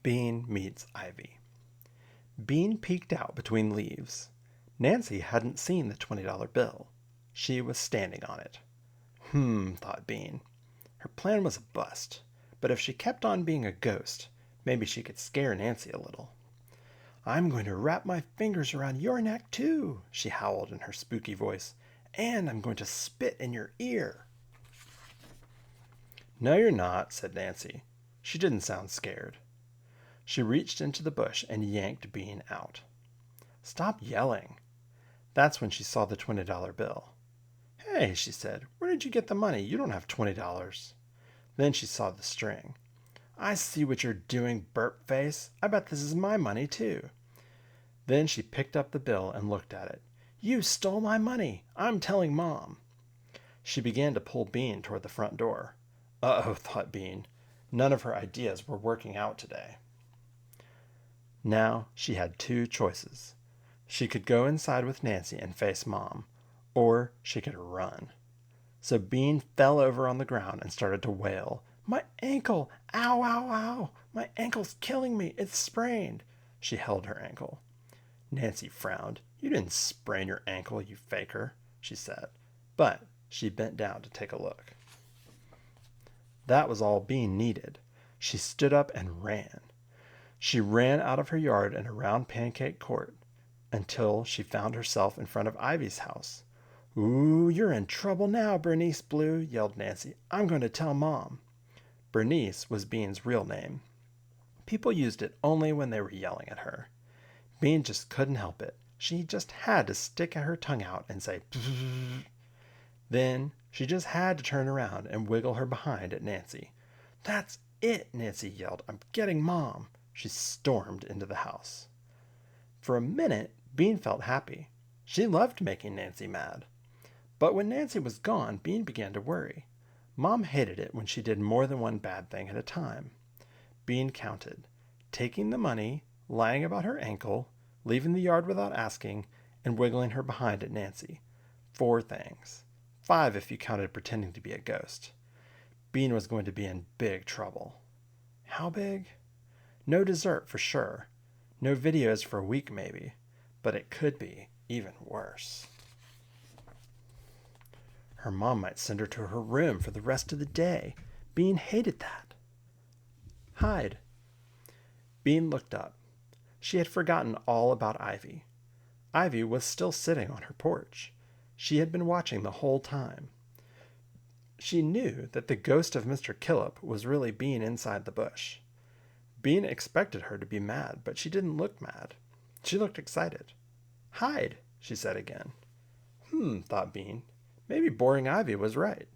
Bean meets Ivy. Bean peeked out between leaves. Nancy hadn't seen the $20 bill. She was standing on it. Thought Bean. Her plan was a bust, but if she kept on being a ghost, maybe she could scare Nancy a little. "I'm going to wrap my fingers around your neck, too," she howled in her spooky voice, "and I'm going to spit in your ear." "No, you're not," said Nancy. She didn't sound scared. She reached into the bush and yanked Bean out. "Stop yelling." That's when she saw the $20 bill. "Hey," she said, "where did you get the money? You don't have $20. Then she saw the string. "I see what you're doing, burp face. I bet this is my money, too." Then she picked up the bill and looked at it. "You stole my money. I'm telling Mom." She began to pull Bean toward the front door. Uh-oh, thought Bean. None of her ideas were working out today. Now she had two choices. She could go inside with Nancy and face Mom, or she could run. So Bean fell over on the ground and started to wail. "My ankle! Ow, ow, ow! My ankle's killing me! It's sprained!" She held her ankle. Nancy frowned. "You didn't sprain your ankle, you faker," she said. But she bent down to take a look. That was all Bean needed. She stood up and ran. She ran out of her yard and around Pancake Court until she found herself in front of Ivy's house. "Ooh, you're in trouble now, Bernice Blue," yelled Nancy. "I'm going to tell Mom." Bernice was Bean's real name. People used it only when they were yelling at her. Bean just couldn't help it. She just had to stick her tongue out and say, "Bzzz." Then she just had to turn around and wiggle her behind at Nancy. "That's it," Nancy yelled. "I'm getting Mom." She stormed into the house. For a minute, Bean felt happy. She loved making Nancy mad. But when Nancy was gone, Bean began to worry. Mom hated it when she did more than one bad thing at a time. Bean counted. Taking the money, lying about her ankle, leaving the yard without asking, and wiggling her behind at Nancy. 4 things. 5 if you counted pretending to be a ghost. Bean was going to be in big trouble. How big? No dessert for sure. No videos for a week maybe. But it could be even worse. Her mom might send her to her room for the rest of the day. Bean hated that. Hide. Bean looked up. She had forgotten all about Ivy. Ivy was still sitting on her porch. She had been watching the whole time. She knew that the ghost of Mr. Killip was really Bean inside the bush. Bean expected her to be mad, but she didn't look mad. She looked excited. "Hide," she said again. Thought Bean. Maybe Boring Ivy was right.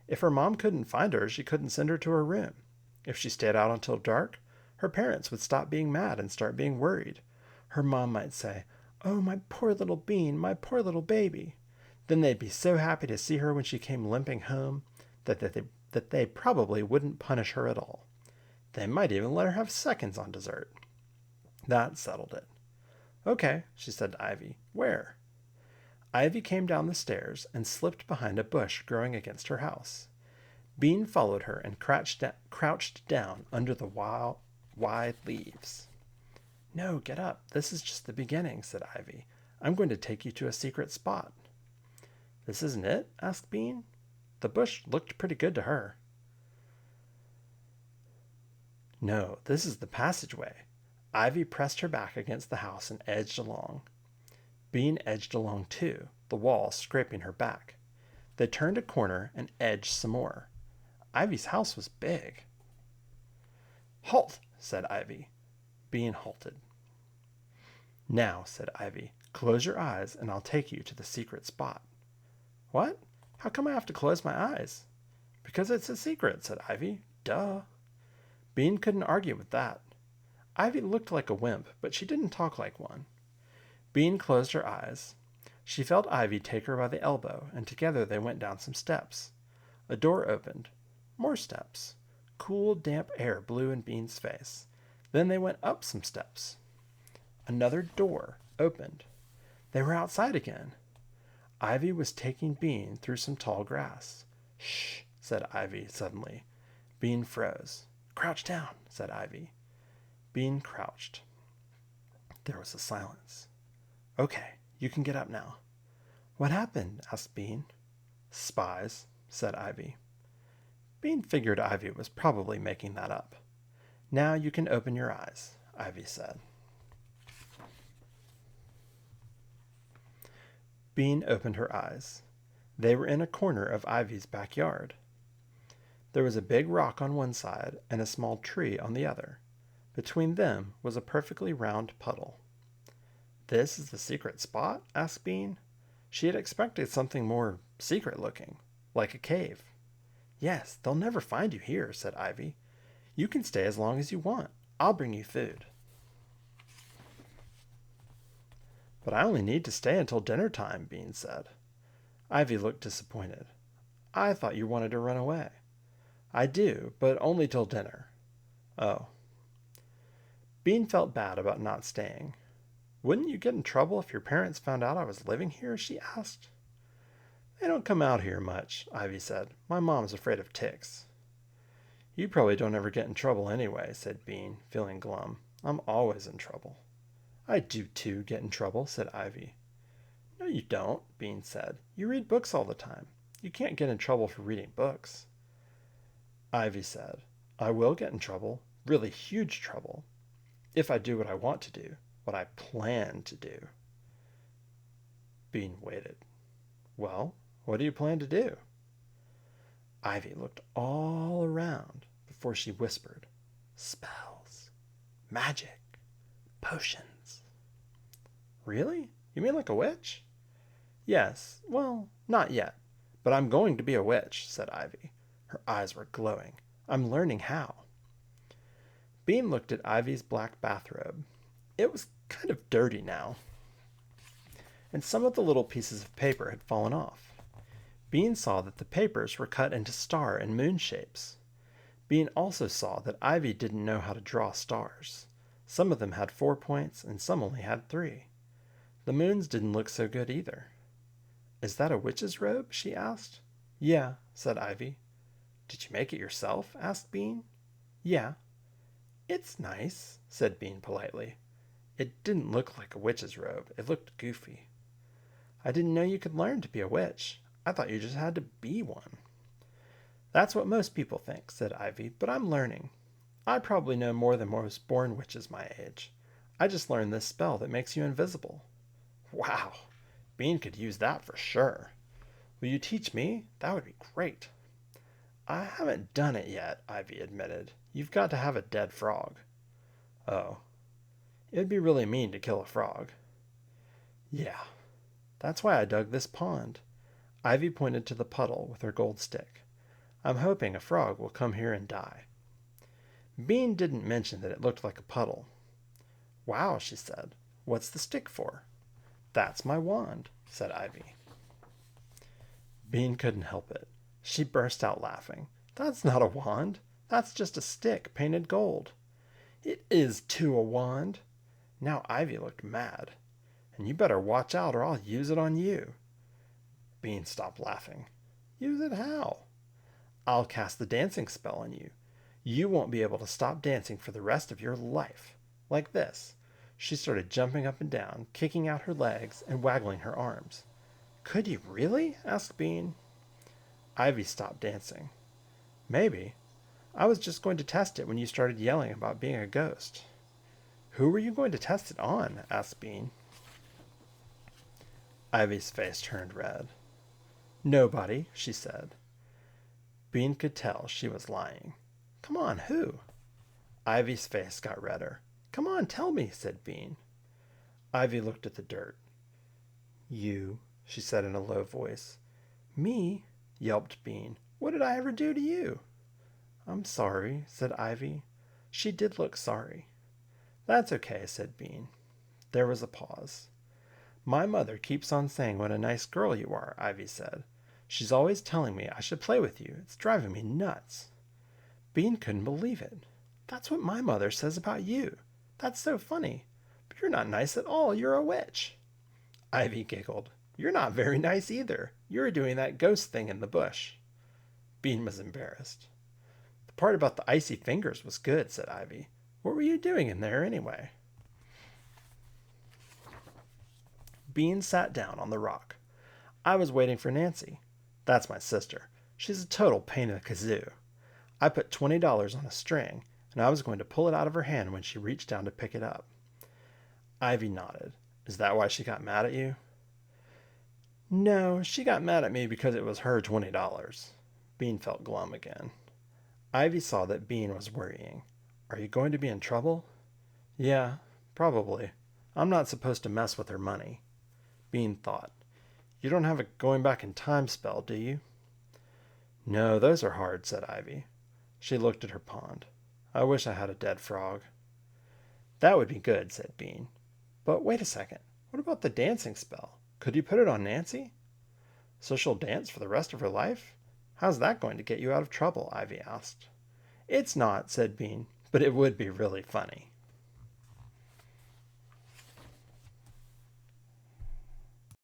If her mom couldn't find her, she couldn't send her to her room. If she stayed out until dark, her parents would stop being mad and start being worried. Her mom might say, "Oh, my poor little Bean, my poor little baby." Then they'd be so happy to see her when she came limping home that they probably wouldn't punish her at all. They might even let her have seconds on dessert. That settled it. "Okay," she said to Ivy. "Where?" Ivy came down the stairs and slipped behind a bush growing against her house. Bean followed her and crouched down under the wide leaves. "No, get up. This is just the beginning," said Ivy. "I'm going to take you to a secret spot." "This isn't it?" asked Bean. The bush looked pretty good to her. "No, this is the passageway." Ivy pressed her back against the house and edged along. Bean edged along too, the wall scraping her back. They turned a corner and edged some more. Ivy's house was big. "Halt," said Ivy. Bean halted. "Now," said Ivy, "close your eyes and I'll take you to the secret spot." "What? How come I have to close my eyes?" "Because it's a secret," said Ivy. "Duh." Bean couldn't argue with that. Ivy looked like a wimp, but she didn't talk like one. Bean closed her eyes. She felt Ivy take her by the elbow, and together they went down some steps. A door opened. More steps. Cool, damp air blew in Bean's face. Then they went up some steps. Another door opened. They were outside again. Ivy was taking Bean through some tall grass. "Shh," said Ivy suddenly. Bean froze. "Crouch down," said Ivy. Bean crouched. There was a silence. Okay, you can get up now. What happened? Asked Bean. Spies, said Ivy. Bean figured Ivy was probably making that up. Now you can open your eyes, Ivy said. Bean opened her eyes. They were in a corner of Ivy's backyard. There was a big rock on one side and a small tree on the other. Between them was a perfectly round puddle. This is the secret spot? Asked Bean. She had expected something more secret-looking, like a cave. Yes, they'll never find you here, said Ivy. You can stay as long as you want. I'll bring you food. But I only need to stay until dinner time, Bean said. Ivy looked disappointed. I thought you wanted to run away. I do, but only till dinner. Oh. Bean felt bad about not staying. Wouldn't you get in trouble if your parents found out I was living here? She asked. They don't come out here much, Ivy said. My mom's afraid of ticks. You probably don't ever get in trouble anyway, said Bean, feeling glum. I'm always in trouble. I do too get in trouble, said Ivy. No, you don't, Bean said. You read books all the time. You can't get in trouble for reading books. Ivy said, I will get in trouble, really huge trouble, if I do what I want to do, what I plan to do. Bean waited. Well, what do you plan to do? Ivy looked all around before she whispered, spells, magic, potions. Really? You mean like a witch? Yes, well, not yet, but I'm going to be a witch, said Ivy. Her eyes were glowing. I'm learning how. Bean looked at Ivy's black bathrobe. It was kind of dirty now, and some of the little pieces of paper had fallen off. Bean saw that the papers were cut into star and moon shapes. Bean also saw that Ivy didn't know how to draw stars. Some of them had 4 points, and some only had 3. The moons didn't look so good either. Is that a witch's robe? She asked. Yeah, said Ivy. Did you make it yourself? Asked Bean. Yeah. It's nice, said Bean politely. It didn't look like a witch's robe. It looked goofy. I didn't know you could learn to be a witch. I thought you just had to be one. That's what most people think, said Ivy, but I'm learning. I probably know more than most born witches my age. I just learned this spell that makes you invisible. Wow, Bean could use that for sure. Will you teach me? That would be great. I haven't done it yet, Ivy admitted. You've got to have a dead frog. Oh. It would be really mean to kill a frog. Yeah. That's why I dug this pond. Ivy pointed to the puddle with her gold stick. I'm hoping a frog will come here and die. Bean didn't mention that it looked like a puddle. Wow, she said. What's the stick for? That's my wand, said Ivy. Bean couldn't help it. She burst out laughing. That's not a wand. That's just a stick painted gold. It is too a wand. Now Ivy looked mad. And you better watch out or I'll use it on you. Bean stopped laughing. Use it how? I'll cast the dancing spell on you. You won't be able to stop dancing for the rest of your life. Like this. She started jumping up and down, kicking out her legs and waggling her arms. Could you really? Asked Bean. Ivy stopped dancing. Maybe. I was just going to test it when you started yelling about being a ghost. Who were you going to test it on? Asked Bean. Ivy's face turned red. Nobody, she said. Bean could tell she was lying. Come on, who? Ivy's face got redder. Come on, tell me, said Bean. Ivy looked at the dirt. You, she said in a low voice. Me? Yelped Bean. What did I ever do to you? I'm sorry, said Ivy. She did look sorry. That's okay, said Bean. There was a pause. My mother keeps on saying what a nice girl you are, Ivy said. She's always telling me I should play with you. It's driving me nuts. Bean couldn't believe it. That's what my mother says about you. That's so funny. But you're not nice at all. You're a witch. Ivy giggled. You're not very nice either. You're doing that ghost thing in the bush. Bean was embarrassed. The part about the icy fingers was good, said Ivy. What were you doing in there anyway? Bean sat down on the rock. I was waiting for Nancy. That's my sister. She's a total pain in the kazoo. I put $20 on a string, and I was going to pull it out of her hand when she reached down to pick it up. Ivy nodded. Is that why she got mad at you? No, she got mad at me because it was her $20. Bean felt glum again. Ivy saw that Bean was worrying. Are you going to be in trouble? Yeah, probably. I'm not supposed to mess with her money. Bean thought. You don't have a going back in time spell, do you? No, those are hard, said Ivy. She looked at her pond. I wish I had a dead frog. That would be good, said Bean. But wait a second. What about the dancing spell? Could you put it on Nancy? So she'll dance for the rest of her life? How's that going to get you out of trouble? Ivy asked. It's not, said Bean, but it would be really funny.